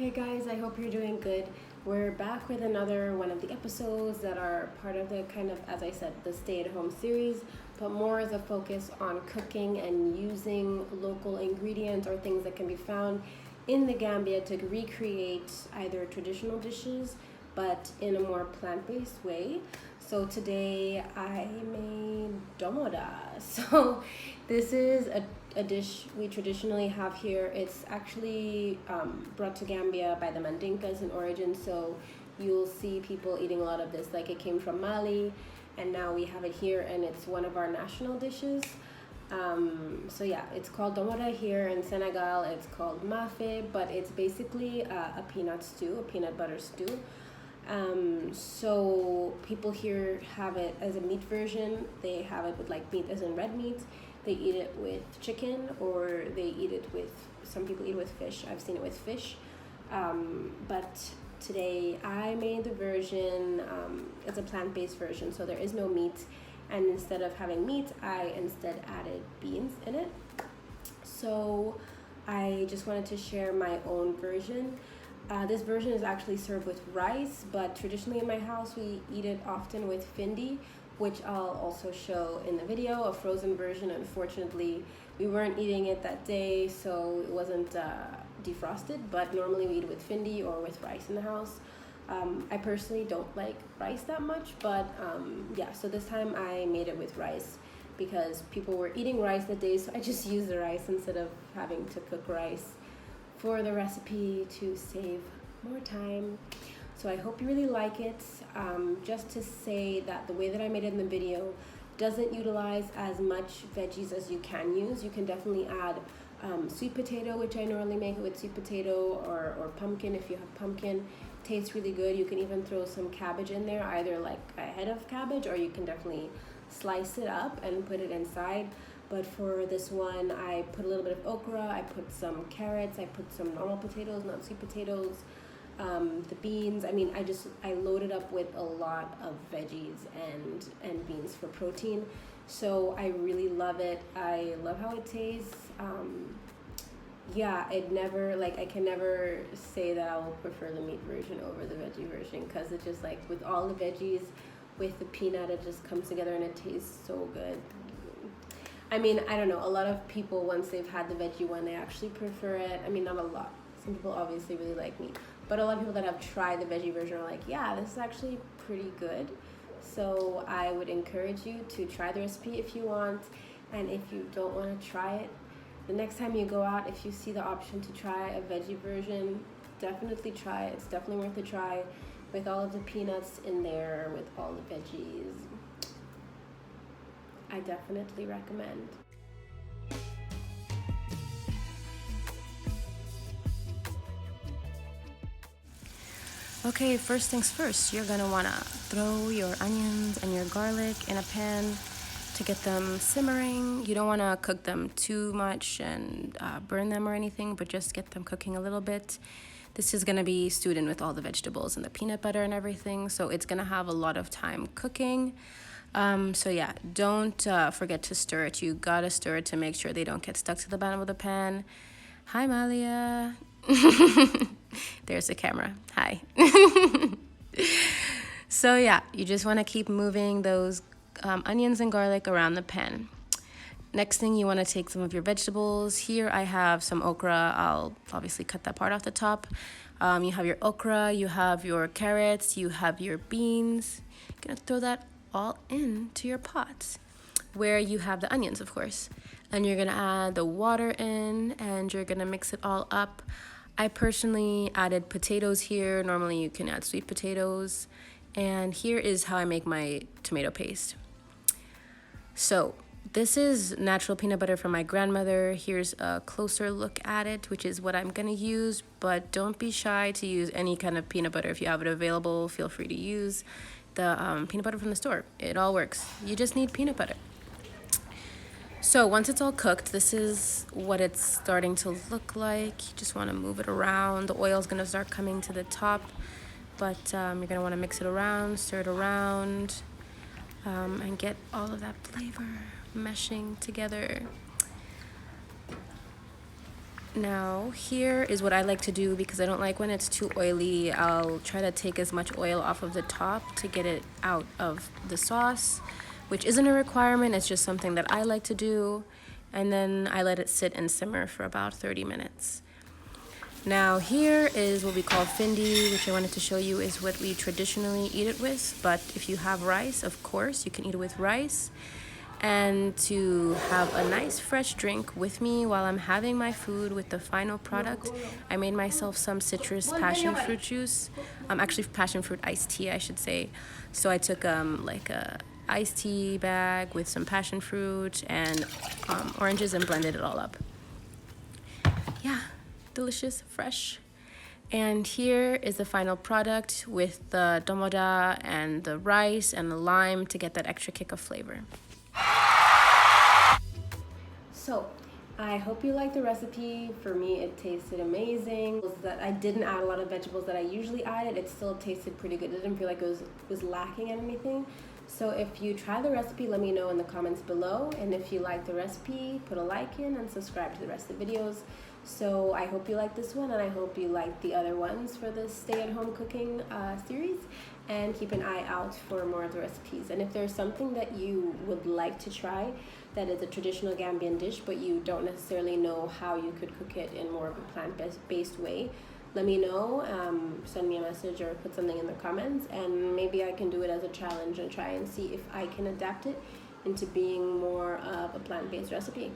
Hey guys, I hope you're doing good. We're back with another one of the episodes that are part of the kind of, as I said, the stay-at-home series, but more as a focus on cooking and using local ingredients or things that can be found in the Gambia to recreate either traditional dishes, but in a more plant-based way. So today I made Domoda. So this is a dish we traditionally have here. It's actually brought to Gambia by the Mandinkas in origin, so you'll see people eating a lot of this. Like, it came from Mali, and now we have it here, and it's one of our national dishes. So yeah, it's called Domoda here in Senegal. It's called mafe, but it's basically a peanut stew, a peanut butter stew. So people here have it as a meat version. They have it with like meat as in red meat. They eat it with chicken, or they eat it with, some people eat it with fish. I've seen it with fish. But today I made the version, it's a plant-based version, so there is no meat. And instead of having meat, I instead added beans in it. So I just wanted to share my own version. This version is actually served with rice, but traditionally in my house we eat it often with findi, which I'll also show in the video, a frozen version. Unfortunately, we weren't eating it that day, so it wasn't defrosted, but normally we eat it with findi or with rice in the house. I personally don't like rice that much, but yeah, so this time I made it with rice because people were eating rice that day, so I just used the rice instead of having to cook rice for the recipe to save more time. So I hope you really like it. Just to say that the way that I made it in the video doesn't utilize as much veggies as you can use. You can definitely add sweet potato, which I normally make it with sweet potato, or pumpkin if you have pumpkin. Tastes really good. You can even throw some cabbage in there, either like a head of cabbage, or you can definitely slice it up and put it inside. But for this one, I put a little bit of okra, I put some carrots, I put some normal potatoes, not sweet potatoes, the beans. I mean, I loaded up with a lot of veggies and beans for protein. So I really love it. I love how it tastes. Yeah, I can never say that I will prefer the meat version over the veggie version, because it just, like, with all the veggies, with the peanut, it just comes together and it tastes so good. I mean, I don't know, a lot of people, once they've had the veggie one, they actually prefer it. I mean, not a lot. Some people obviously really like meat, but a lot of people that have tried the veggie version are like, yeah, this is actually pretty good. So I would encourage you to try the recipe if you want. And if you don't want to try it, the next time you go out, if you see the option to try a veggie version, definitely try it. It's definitely worth a try, with all of the peanuts in there, with all the veggies. I definitely recommend. Okay, first things first, you're gonna wanna throw your onions and your garlic in a pan to get them simmering. You don't wanna cook them too much and burn them or anything, but just get them cooking a little bit. This is gonna be stewed in with all the vegetables and the peanut butter and everything, so it's gonna have a lot of time cooking. So yeah, don't forget to stir it. You gotta stir it to make sure they don't get stuck to the bottom of the pan. Hi, Malia. There's the camera. Hi. So yeah, you just want to keep moving those onions and garlic around the pan. Next thing, you want to take some of your vegetables. Here I have some okra. I'll obviously cut that part off the top. You have your okra, you have your carrots, you have your beans. You're gonna throw that all into your pot, where you have the onions, of course. And you're gonna add the water in, and you're gonna mix it all up. I personally added potatoes here. Normally you can add sweet potatoes. And here is how I make my tomato paste. So this is natural peanut butter from my grandmother. Here's a closer look at it, which is what I'm gonna use, but don't be shy to use any kind of peanut butter. If you have it available, feel free to use the peanut butter from the store. It all works. You just need peanut butter. So once it's all cooked, this is what it's starting to look like. You just want to move it around. The oil's going to start coming to the top, but you're going to want to mix it around, stir it around, and get all of that flavor meshing together. Now here is what I like to do because I don't like when it's too oily. I'll try to take as much oil off of the top to get it out of the sauce, which isn't a requirement, it's just something that I like to do. And then I let it sit and simmer for about 30 minutes. Now here is what we call findi, which I wanted to show you is what we traditionally eat it with. But if you have rice, of course, you can eat it with rice. And to have a nice fresh drink with me while I'm having my food with the final product, I made myself some citrus passion fruit juice. Actually passion fruit iced tea, I should say. So I took like a iced tea bag with some passion fruit and oranges and blended it all up. Yeah, delicious, fresh. And here is the final product with the domoda and the rice and the lime to get that extra kick of flavor. So, I hope you like the recipe. For me, it tasted amazing. That I didn't add a lot of vegetables that I usually added. It still tasted pretty good. It didn't feel like it was lacking in anything. So if you try the recipe, let me know in the comments below. And if you like the recipe, put a like in and subscribe to the rest of the videos. So I hope you like this one, and I hope you like the other ones for this stay-at-home cooking series. And keep an eye out for more of the recipes. And if there's something that you would like to try that is a traditional Gambian dish, but you don't necessarily know how you could cook it in more of a plant-based way, let me know. Send me a message or put something in the comments, and maybe I can do it as a challenge and try and see if I can adapt it into being more of a plant-based recipe.